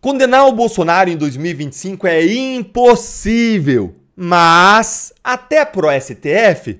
Condenar o Bolsonaro em 2025 é impossível, mas até pro STF...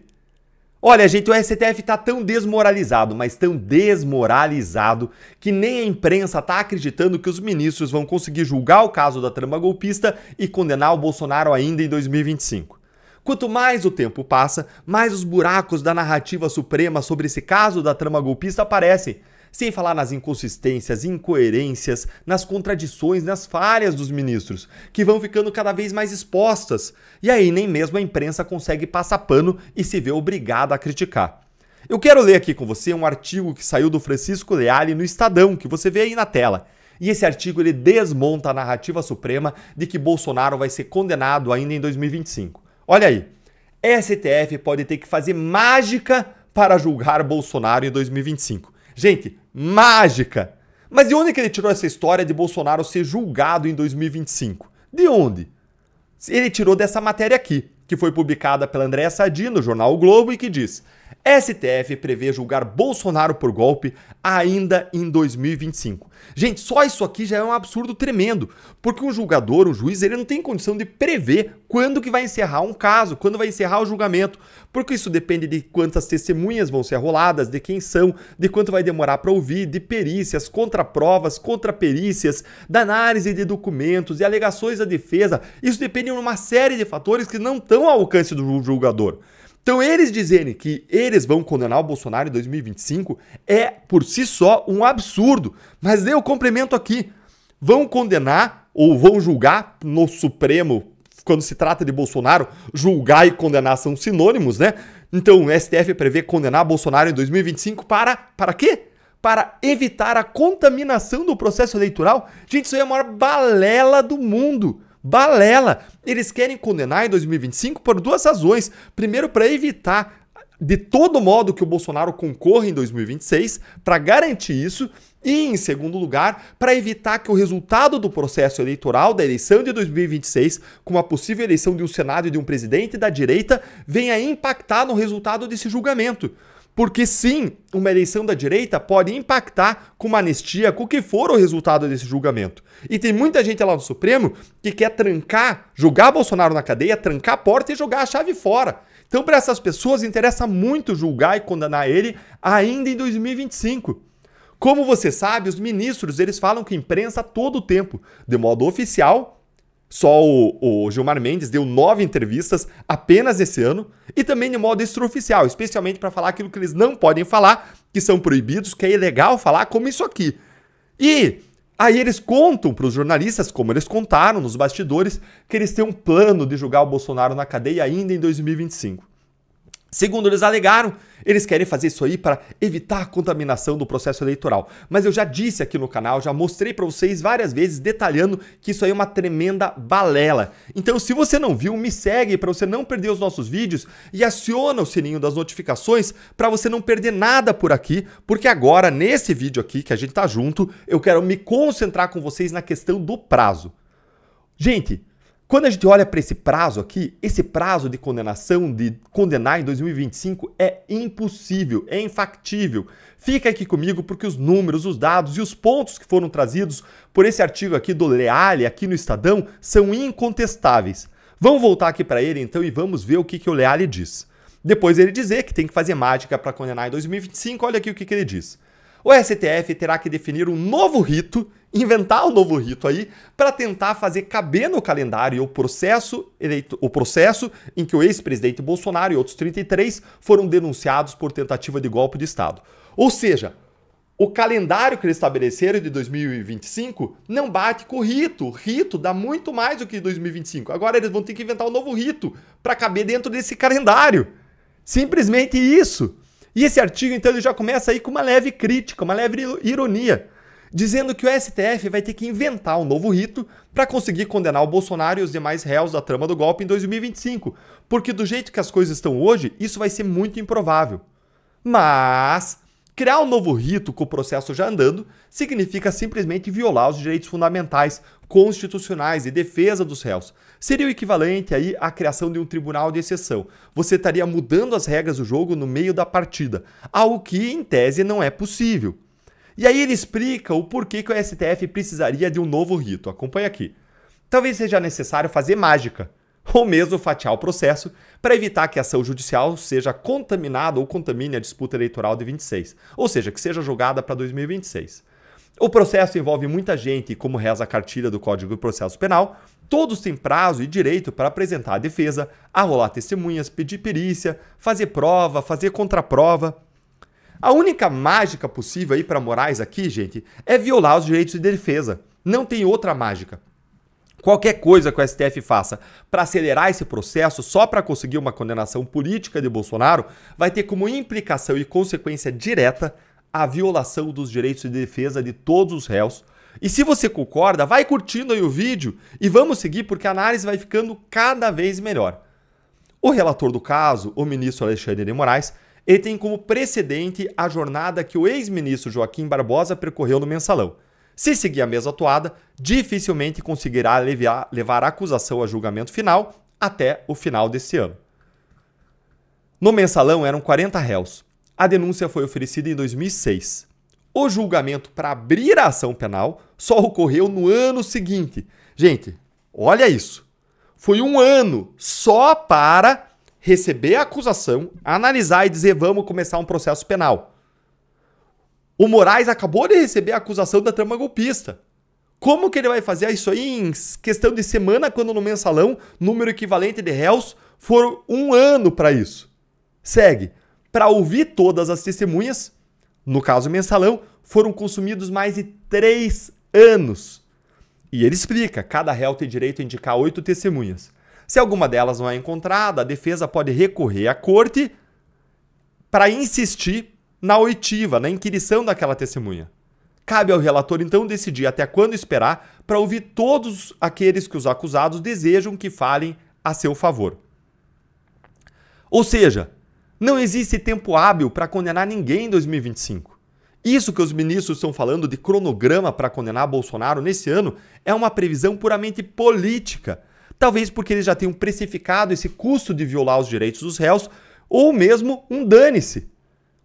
Olha, gente, o STF tá tão desmoralizado, mas tão desmoralizado, que nem a imprensa tá acreditando que os ministros vão conseguir julgar o caso da trama golpista e condenar o Bolsonaro ainda em 2025. Quanto mais o tempo passa, mais os buracos da narrativa suprema sobre esse caso da trama golpista aparecem. Sem falar nas inconsistências, incoerências, nas contradições, nas falhas dos ministros, que vão ficando cada vez mais expostas. E aí nem mesmo a imprensa consegue passar pano e se vê obrigada a criticar. Eu quero ler aqui com você um artigo que saiu do Francisco Leali no Estadão, que você vê aí na tela. E esse artigo ele desmonta a narrativa suprema de que Bolsonaro vai ser condenado ainda em 2025. Olha aí, STF pode ter que fazer mágica para julgar Bolsonaro em 2025. Gente, mágica! Mas de onde que ele tirou essa história de Bolsonaro ser julgado em 2025? De onde? Ele tirou dessa matéria aqui, que foi publicada pela Andréa Sadi no jornal O Globo e que diz: STF prevê julgar Bolsonaro por golpe ainda em 2025. Gente, só isso aqui já é um absurdo tremendo, porque um julgador, um juiz, ele não tem condição de prever quando que vai encerrar um caso, quando vai encerrar o julgamento, porque isso depende de quantas testemunhas vão ser arroladas, de quem são, de quanto vai demorar para ouvir, de perícias, contraprovas, contraperícias, da análise de documentos, de alegações da defesa. Isso depende de uma série de fatores que não estão ao alcance do julgador. Então eles dizerem que eles vão condenar o Bolsonaro em 2025 é por si só um absurdo. Mas eu complemento aqui. Vão condenar ou vão julgar no Supremo, quando se trata de Bolsonaro, julgar e condenar são sinônimos, né? Então o STF prevê condenar Bolsonaro em 2025 para quê? Para evitar a contaminação do processo eleitoral. Gente, isso aí é a maior balela do mundo. Balela! Eles querem condenar em 2025 por duas razões. Primeiro, para evitar de todo modo que o Bolsonaro concorra em 2026, para garantir isso. E, em segundo lugar, para evitar que o resultado do processo eleitoral da eleição de 2026, com a possível eleição de um Senado e de um presidente da direita, venha impactar no resultado desse julgamento. Porque sim, uma eleição da direita pode impactar com uma anistia, com o que for o resultado desse julgamento. E tem muita gente lá no Supremo que quer trancar, jogar Bolsonaro na cadeia, trancar a porta e jogar a chave fora. Então, para essas pessoas, interessa muito julgar e condenar ele ainda em 2025. Como você sabe, os ministros eles falam com a imprensa todo o tempo, de modo oficial. Só o Gilmar Mendes deu 9 entrevistas apenas esse ano e também de modo extraoficial, especialmente para falar aquilo que eles não podem falar, que são proibidos, que é ilegal falar, como isso aqui. E aí eles contam para os jornalistas, como eles contaram nos bastidores, que eles têm um plano de julgar o Bolsonaro na cadeia ainda em 2025. Segundo eles alegaram, eles querem fazer isso aí para evitar a contaminação do processo eleitoral. Mas eu já disse aqui no canal, já mostrei para vocês várias vezes, detalhando que isso aí é uma tremenda balela. Então, se você não viu, me segue para você não perder os nossos vídeos e aciona o sininho das notificações para você não perder nada por aqui, porque agora, nesse vídeo aqui, que a gente tá junto, eu quero me concentrar com vocês na questão do prazo. Gente, quando a gente olha para esse prazo aqui, esse prazo de condenação, de condenar em 2025 é impossível, é infactível. Fica aqui comigo porque os números, os dados e os pontos que foram trazidos por esse artigo aqui do Leali, aqui no Estadão, são incontestáveis. Vamos voltar aqui para ele então e vamos ver o que o Leali diz. Depois ele dizer que tem que fazer mágica para condenar em 2025, olha aqui o que ele diz. O STF terá que definir um novo rito, inventar um novo rito aí, para tentar fazer caber no calendário o processo em que o ex-presidente Bolsonaro e outros 33 foram denunciados por tentativa de golpe de Estado. Ou seja, o calendário que eles estabeleceram de 2025 não bate com o rito. O rito dá muito mais do que 2025. Agora eles vão ter que inventar um novo rito para caber dentro desse calendário. Simplesmente isso. E esse artigo, então, ele já começa aí com uma leve crítica, uma leve ironia, dizendo que o STF vai ter que inventar um novo rito para conseguir condenar o Bolsonaro e os demais réus da trama do golpe em 2025, porque do jeito que as coisas estão hoje, isso vai ser muito improvável. Mas criar um novo rito com o processo já andando significa simplesmente violar os direitos fundamentais, constitucionais e defesa dos réus. Seria o equivalente aí à criação de um tribunal de exceção. Você estaria mudando as regras do jogo no meio da partida, algo que, em tese, não é possível. E aí ele explica o porquê que o STF precisaria de um novo rito. Acompanha aqui. Talvez seja necessário fazer mágica, ou mesmo fatiar o processo, para evitar que a ação judicial seja contaminada ou contamine a disputa eleitoral de 26, ou seja, que seja julgada para 2026. O processo envolve muita gente e, como reza a cartilha do Código de Processo Penal, todos têm prazo e direito para apresentar a defesa, arrolar testemunhas, pedir perícia, fazer prova, fazer contraprova. A única mágica possível aí para Moraes aqui, gente, é violar os direitos de defesa. Não tem outra mágica. Qualquer coisa que o STF faça para acelerar esse processo só para conseguir uma condenação política de Bolsonaro vai ter como implicação e consequência direta a violação dos direitos de defesa de todos os réus. E se você concorda, vai curtindo aí o vídeo e vamos seguir porque a análise vai ficando cada vez melhor. O relator do caso, o ministro Alexandre de Moraes, ele tem como precedente a jornada que o ex-ministro Joaquim Barbosa percorreu no Mensalão. Se seguir a mesma toada, dificilmente conseguirá levar a acusação a julgamento final até o final desse ano. No Mensalão eram 40 réus. A denúncia foi oferecida em 2006. O julgamento para abrir a ação penal só ocorreu no ano seguinte. Gente, olha isso. Foi um ano só para receber a acusação, analisar e dizer vamos começar um processo penal. O Moraes acabou de receber a acusação da trama golpista. Como que ele vai fazer isso aí em questão de semana, quando no Mensalão, número equivalente de réus, foram um ano para isso? Segue. Para ouvir todas as testemunhas, no caso Mensalão, foram consumidos mais de 3 anos. E ele explica, cada réu tem direito a indicar 8 testemunhas. Se alguma delas não é encontrada, a defesa pode recorrer à corte para insistir na oitiva, na inquirição daquela testemunha. Cabe ao relator, então, decidir até quando esperar para ouvir todos aqueles que os acusados desejam que falem a seu favor. Ou seja, não existe tempo hábil para condenar ninguém em 2025. Isso que os ministros estão falando de cronograma para condenar Bolsonaro nesse ano é uma previsão puramente política. Talvez porque eles já tenham precificado esse custo de violar os direitos dos réus, ou mesmo um dane-se.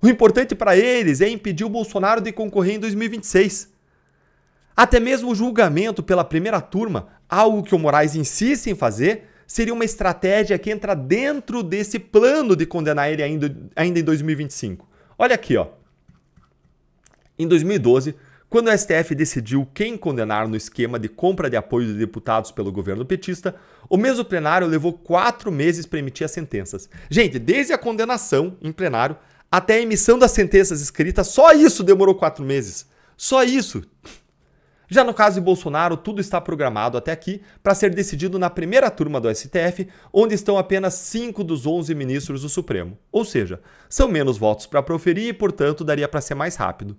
O importante para eles é impedir o Bolsonaro de concorrer em 2026. Até mesmo o julgamento pela primeira turma, algo que o Moraes insiste em fazer, seria uma estratégia que entra dentro desse plano de condenar ele ainda em 2025. Olha aqui, ó. Em 2012, quando o STF decidiu quem condenar no esquema de compra de apoio de deputados pelo governo petista, o mesmo plenário levou 4 meses para emitir as sentenças. Gente, desde a condenação em plenário até a emissão das sentenças escritas, só isso demorou 4 meses. Só isso. Já no caso de Bolsonaro, tudo está programado até aqui para ser decidido na primeira turma do STF, onde estão apenas 5 dos 11 ministros do Supremo. Ou seja, são menos votos para proferir e, portanto, daria para ser mais rápido.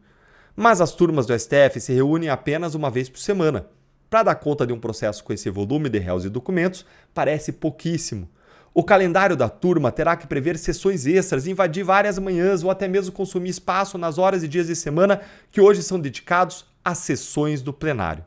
Mas as turmas do STF se reúnem apenas uma vez por semana. Para dar conta de um processo com esse volume de réus e documentos, parece pouquíssimo. O calendário da turma terá que prever sessões extras, invadir várias manhãs ou até mesmo consumir espaço nas horas e dias de semana que hoje são dedicados às sessões do plenário.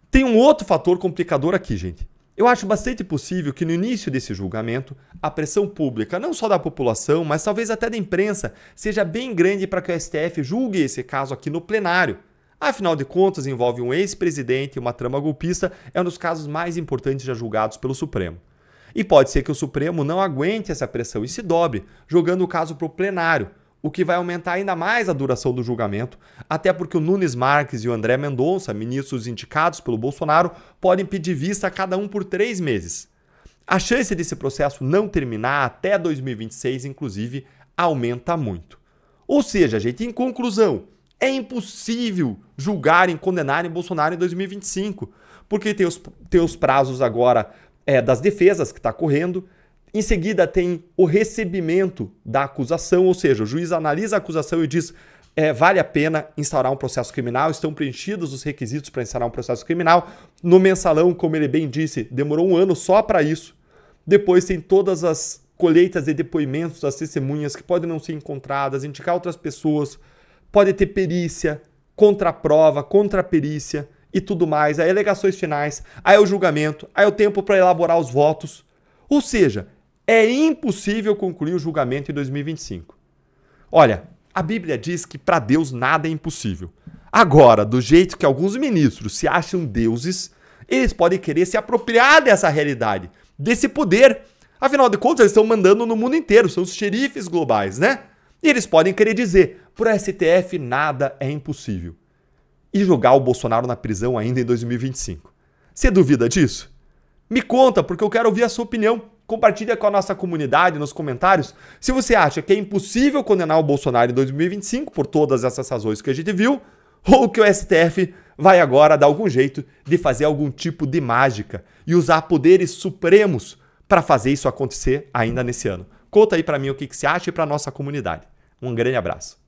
Tem um outro fator complicador aqui, gente. Eu acho bastante possível que no início desse julgamento, a pressão pública, não só da população, mas talvez até da imprensa, seja bem grande para que o STF julgue esse caso aqui no plenário. Afinal de contas, envolve um ex-presidente e uma trama golpista, é um dos casos mais importantes já julgados pelo Supremo. E pode ser que o Supremo não aguente essa pressão e se dobre, jogando o caso para o plenário, o que vai aumentar ainda mais a duração do julgamento, até porque o Nunes Marques e o André Mendonça, ministros indicados pelo Bolsonaro, podem pedir vista a cada um por 3 meses. A chance desse processo não terminar até 2026, inclusive, aumenta muito. Ou seja, gente, em conclusão, é impossível julgarem, condenarem Bolsonaro em 2025, porque tem os prazos agora das defesas que está correndo. Em seguida tem o recebimento da acusação, ou seja, o juiz analisa a acusação e diz vale a pena instaurar um processo criminal, estão preenchidos os requisitos para instaurar um processo criminal. No Mensalão, como ele bem disse, demorou 1 ano só para isso. Depois tem todas as colheitas de depoimentos das testemunhas que podem não ser encontradas, indicar outras pessoas, pode ter perícia, contraprova, contraperícia e tudo mais, aí alegações finais, aí o julgamento, aí o tempo para elaborar os votos. Ou seja, é impossível concluir o julgamento em 2025. Olha, A Bíblia diz que para Deus nada é impossível. Agora, do jeito que alguns ministros se acham deuses, eles podem querer se apropriar dessa realidade, desse poder. Afinal de contas, eles estão mandando no mundo inteiro, são os xerifes globais, né? E eles podem querer dizer, pro STF nada é impossível. E jogar o Bolsonaro na prisão ainda em 2025. Você duvida disso? Me conta, porque eu quero ouvir a sua opinião. Compartilha com a nossa comunidade nos comentários se você acha que é impossível condenar o Bolsonaro em 2025 por todas essas razões que a gente viu, ou que o STF vai agora dar algum jeito de fazer algum tipo de mágica e usar poderes supremos para fazer isso acontecer ainda nesse ano. Conta aí para mim o que você acha e para nossa comunidade. Um grande abraço.